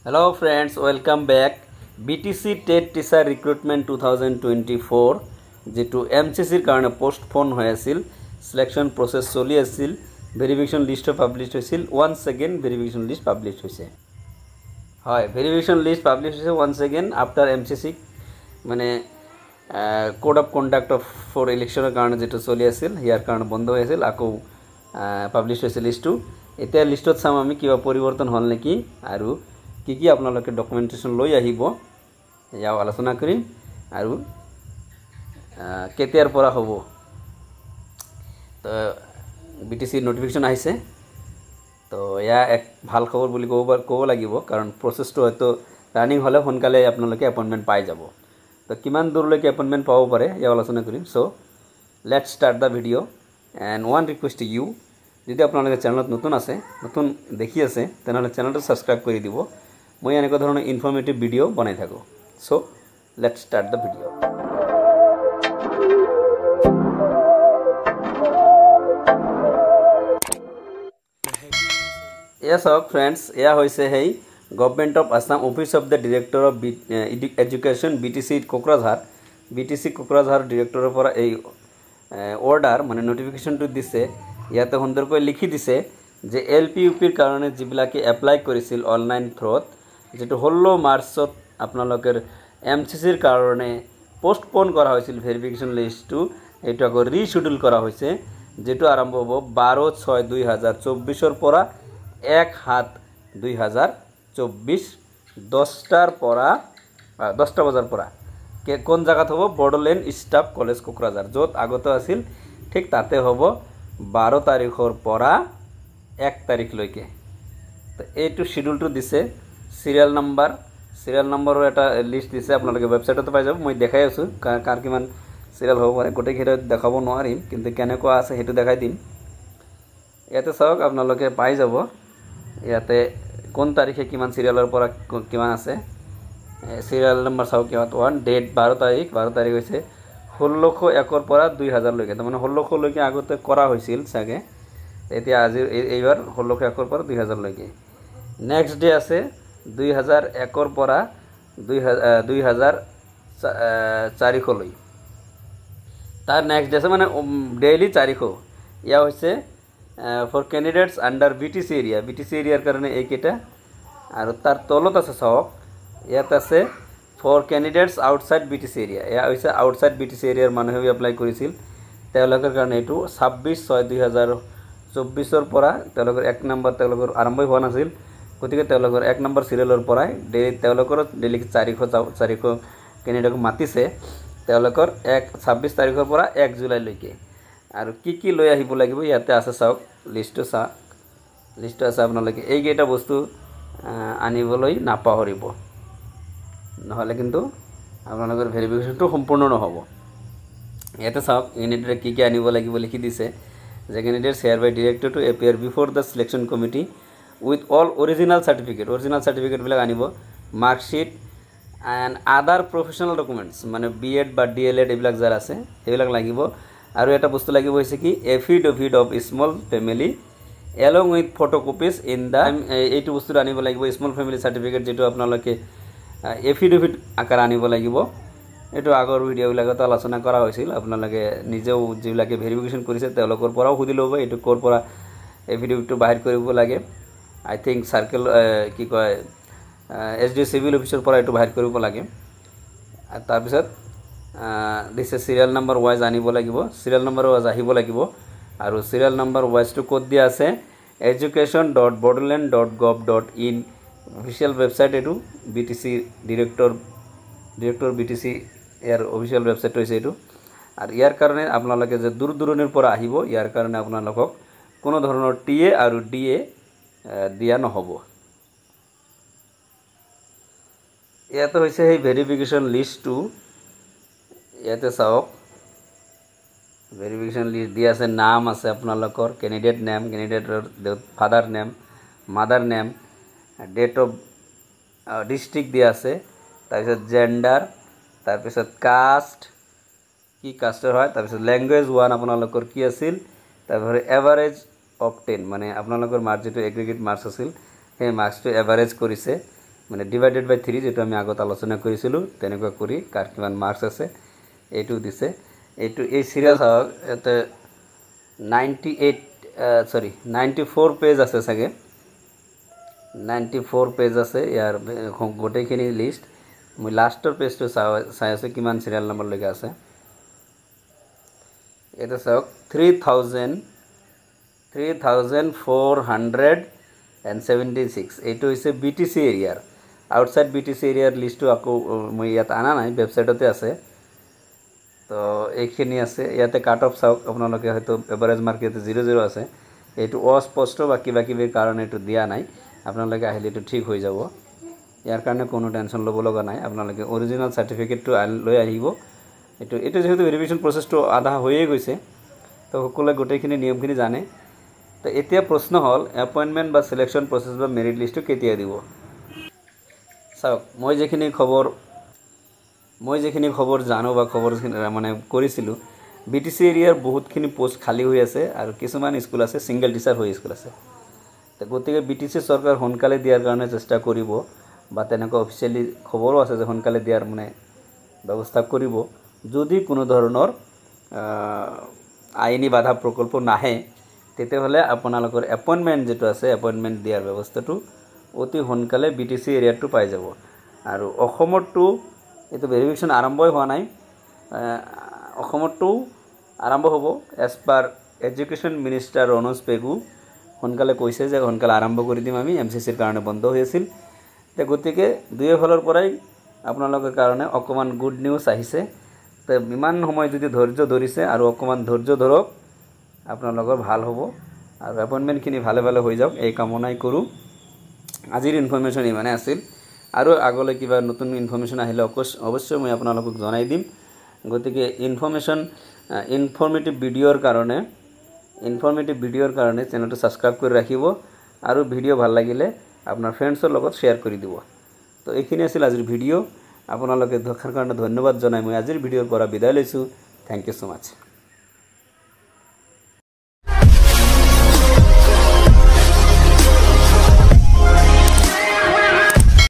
Hello friends, welcome back. BTC TET Teacher Recruitment 2024 যেটো MCC কারণে postpone হয়েছিল selection process চলি আছিল ভেরিফিকেশন লিস্ট পাবলিশ হয়েছিল once again verification list publish হয়েছে হয় ভেরিফিকেশন লিস্ট পাবলিশ হয়েছে ওয়ান্স अगेन আফটার MCC মানে code of conduct of for ইলেকশনের কারণে যেটো চলি আছিল ইয়ার কারণে বন্ধ হয়েছিল আকো পাবলিশ হয়েছে লিস্টটো এতিয়া লিস্টত চাম আমি কিবা পরিবর্তন হল নেকি আৰু কি আপোনালোকে ডকুমেন্টেশন লৈ আহিব ইয়াও আলোচনা কৰিম আৰু কেতিয়াৰ পৰা হ'ব তো বিটিসি নোটিফিকেশন আহিছে তো ইয়া এক ভাল খবৰ বুলি ক'ব লাগিব কাৰণ প্ৰসেসটো হয়তো ৰানিং হলে সোনকালে আপোনালোকে এপইন্টমেন্ট পাই যাব তো কিমান দূৰলৈকে এপইন্টমেন্ট পাব পাৰে ইয়া আলোচনা কৰিম so let's start the video and one request to you যদি আপোনালোকে চ্যানেলত নতুন আছে নতুন দেখি আছে তেনেহলে চ্যানেলটো সাবস্ক্রাইব কৰি দিব মই এনেক ধৰণৰ ইনফরমেটিভ ভিডিও বনাই থাকো so let's start the video Yes friends এয়া হৈছে hey government of Assam office of the director of education BTC Kokrajhar ডিৰেক্টৰৰ পৰা এই অৰ্ডাৰ মানে নোটিফিকেশনটো দিছে ইয়াতে সুন্দৰকৈ লিখি দিছে যে এলপি ইউপিৰ কাৰণে যিবিলাকে এপ্লাই কৰিছিল অনলাইন থ্ৰুত যেটো 16 মাৰ্চত আপোনালোকৰ এমসিসিৰ কাৰণে পোস্টপোন কৰা হৈছিল ভেৰিফিকেশন লিষ্টটো এটো আকৌ ৰিশিডিউল কৰা হৈছে যেটো আৰম্ভ হ'ব 12/6/2024 ৰ পৰা 1/7/2024 10টাৰ পৰা 10টা বজাৰ পৰা কোন জায়গাত হ'ব বড়োলেণ্ড স্টাফ কলেজ কোকৰাঝাৰ যত আগত আছিল ঠিক তাতে হ'ব 12 তাৰিখৰ পৰা 1 তাৰিখলৈকে তো এইটো শিডিউলটো দিছে সিৰিয়াল নাম্বাৰৰ এটা লিষ্ট দিছে আপোনালোকে ওয়েবসাইটত পাই যাব মই দেখাই আছো কাৰ কিমান সিৰিয়াল হ'ব পাৰে গোটেই খেৰত দেখাব নোৱাৰিম কিন্তু কেনেকুৱা আছে হেতু দেখাই দিম ইয়াতে চাওক আপোনালোকে পাই যাব ইয়াতে কোন তাৰিখে কিমান সিৰিয়ালৰ পৰা কিমান আছে সিৰিয়াল নাম্বাৰ চাওক ইয়াত 1 ডেট 12 তাৰিখ হৈছে 1601 পৰা 2000 লৈকে মানে 1600 লৈকে আগতে কৰা হৈছিল সাগে এতিয়া আজি এইবাৰ 1601 পৰা 2000 লৈকে নেক্সট ডে আছে 2001 পৰা 2004 লৈ তার নেক্সট ডে আছে মানে ডেইলি তারিখ ইয়া হৈছে ফর ক্যান্ডিডেটস আন্ডার BTC এরিয়ার কারণে এইকেটা আর তার তলত আছে সব ইয়াত আছে for candidates outside BTC area ইয়া হৈছে আউটসাইড BTC এরিয়ার মানুহে এপ্লাই কৰিছিল তেওঁলোকৰ কাৰণে এটো 26/6/2024 ৰ পৰা তেওঁলোকৰ 1 নম্বৰ তেওঁলোকৰ আৰম্ভ হোৱা নাছিল গতিকে তেওঁলোকৰ 1 নম্বৰ সিৰিয়ালৰ পৰা তেওঁলোকৰ ডেইলি তাৰিখ ক্যান্ডিডেটক মাতিছে তেওঁলোকৰ 26 তাৰিখৰ পৰা 1 জুলাই লৈকে আৰু কি লৈ আহিব লাগিব ইয়াতে আছে চাওক লিষ্ট আছে আপোনালোকে এই কেইটা বস্তু আনিবলৈ নাপাহৰিব নহলে কিন্তু আপোনালোকৰ ভেৰিফিকেশনটো সম্পূৰ্ণ নহব ইয়াতে চাওক ক্যান্ডিডেট কি আনিব লাগিব লিখি দিছে যে candidates hereby directed to appear before the selection committee with all original certificate বিলাক আনিব marksheet and other professional documents মানে B.Ed বা D.LED এবিলাক যাৰ আছে সেইবিলাক লাগিব আৰু এটা বস্তু লাগিব হৈছে কি affidavit of small family along with photocopies in the এইটো বস্তু আনিব লাগিব স্মল ফ্যামিলি সার্টিফিকেট যেটো আপোনালোকে affidavit আকাৰ আনিব লাগিব এটো আগৰ ভিডিও বিলাকত আলোচনা কৰা হৈছিল আপোনালোকে নিজেও যিবিলাকে ভেৰিফিকেশন কৰিছে তেওঁলোকৰ পৰাও খুদি লব এটো কৰ পৰা affidavitটো বাহিৰ কৰিব লাগে আই থিংক সাৰ্কেল কি কয় SD সিভিল অফিসৰ পৰা এটো বাহিৰ কৰিব লাগে আৰু তাৰ পিছত দিছে সিৰিয়াল নাম্বাৰ ওয়াইজ আনিব লাগিব সিৰিয়াল নাম্বাৰ ওয়াইজ আহিব লাগিব আৰু serial number wise to code দিয়া আছে education.bodoland.gov.in অফিশিয়াল ওয়েবসাইট এটো BTC ডিরেক্টর BTC এর অফিশিয়াল ওয়েবসাইট হৈছে এটো আৰু ইয়াৰ কাৰণে আপোনালোকে যে দূৰদূৰণিৰ পৰা আহিব ইয়াৰ কাৰণে আপোনালোকক কোনো ধৰণৰ TA আৰু DA দিয়া নহব ইয়াতে হৈছে এই ভেৰিফিকেশন লিস্টটো ইয়াতে চাওক ভেৰিফিকেশন লিস্ট দিয়া আছে নাম আছে আপোনালোকৰ ক্যান্ডিডেট নেম ক্যান্ডিডেটৰ father name mother name date of district দিয়া আছে তাৰপিছত জেন্ডাৰ তাৰপিছত কাস্ট কি কাস্টৰ হয় তাৰপিছত ল্যাঙ্গুৱেজ 1 আপোনালোকৰ কি আছিল তাৰপৰে এভাৰেজ অবটেইন মানে আপোনালোকৰ মাৰ্ক যেটো এগ্ৰিগেট মাৰ্কস আছিল সেই মাৰ্কসটো এভাৰেজ কৰিছে মানে ডিভাইডেড বাই 3 যেটো আমি আগত আলোচনা কৰিছিলোঁ তেনেকুৱা কৰি কাৰ কিমান মাৰ্কছ আছে এইটো দিছে এইটো এই সিৰিয়াল হওক এতে 94 পেজ আছে সাগে 94 পেজ আছে ইয়াৰ গোটেইখিনি লিষ্ট মই লাষ্টৰ পেজটো চাই আছে কিমান সিৰিয়াল নম্বৰ লৈকে আছে এটা চাওক 3476 এইটো হৈছে বিটিসি এৰিয়াৰ আউটসাইড বিটিসি এৰিয়াৰ লিষ্টটো আকৌ মই ইয়াত আনা নাই ওয়েবসাইটতে আছে তো এইখিনি আছে ইয়াতে কাট অফ চাওক আপোনালোকে হয়তো এভারেজ মার্ক ইয়াতে 00 আছে এইটো অস্পষ্ট বা কিবা কিবিৰ কাৰণে এইটো দিয়া নাই আপোনালোকে আহিলে এইটো ঠিক হৈ যাব ইয়াৰ কাৰণে কোনো টেনচন ল'ব লগা নাই আপোনালোকে অৰিজিনাল সাৰ্টিফিকেটটো লৈ আহিব এইটো যেহেতু ভেৰিফিকেশন প্ৰসেসটো আধা হৈয়ে গৈছে তো সকলোৱে গোটেইখিনি নিয়মখিনি জানে তো এতিয়া প্ৰশ্ন হল এপয়েন্টমেন্ট বা সিলেকশন প্ৰসেস বা মেৰিট লিষ্টটো কেতিয়া দিব চাওক মই যেখিনি খবৰ জানো বা খবৰ মানে কৰিছিলো বিটিসি এৰিয়াৰ বহুতখিনি পোষ্ট খালি হৈ আছে আৰু কিছুমান স্কুল আছে সিঙ্গেল টিচাৰ হৈ স্কুল আছে তো গতিকে বিটিসি সৰকাৰ সোনকালে দিয়াৰ কাৰণে চেষ্টা কৰিব বা তেনেকুৱা অফিচিয়ালি খবৰো আছে যে সোনকালে দিয়াৰ মানে ব্যৱস্থা কৰিব যদি কোনো ধৰণৰ আইনী বাধা প্ৰকল্প নাহে তেতিয়াহলে আপোনালোকৰ এপয়েন্টমেন্ট যেটো আছে এপয়েন্টমেন্ট দিয়াৰ ব্যৱস্থাটো অতি সোনকালে বিটিসি এৰিয়াটো পাই যাব আৰু অসমৰটো এটো ভেৰিফিকেশন আৰম্ভই হোৱা নাই অসমৰটো আৰম্ভ হ'ব as per education minister Ranoj Pegu সোনকালে কৈছে যে সোনকালে আৰম্ভ কৰি দিম আমি এমসিসিৰ কাৰণে বন্ধ হৈ আছিল তে গতিকে দুই ফালৰ পৰাই আপোনালোকৰ কাৰণে অকমান গুড নিউজ আহিছে তে বিমান সময় যদি ধৈৰ্য ধৰিছে আৰু অকমান ধৈৰ্য ধৰক আপোনালোকৰ ভাল হ'ব আৰু এপয়েন্টমেন্ট খিনি ভালে ভালে হৈ যাওক এই কামনাই কৰো আজিৰ ইনফৰমেশন ইমানে আছিল আৰু আগলৈ কিবা নতুন ইনফৰমেশন আহিলে অৱশ্যই মই আপোনালোকক জনাই দিম গতিকে ইনফৰমেটিভ ভিডিওৰ কাৰণে চেনেলটো সাবস্ক্ৰাইব কৰি ৰাখিব আৰু ভিডিও ভাল লাগিলে আপোনাৰ ফ্ৰেণ্ডছৰ লগত শেয়াৰ কৰি দিব তো এইখিনি আছিল আজিৰ ভিডিও আপোনালোকে দেখাৰ কাৰণে ধন্যবাদ জনাই মই আজিৰ ভিডিওৰ পৰা বিদায় লৈছো থ্যাংক ইউ সো মাচ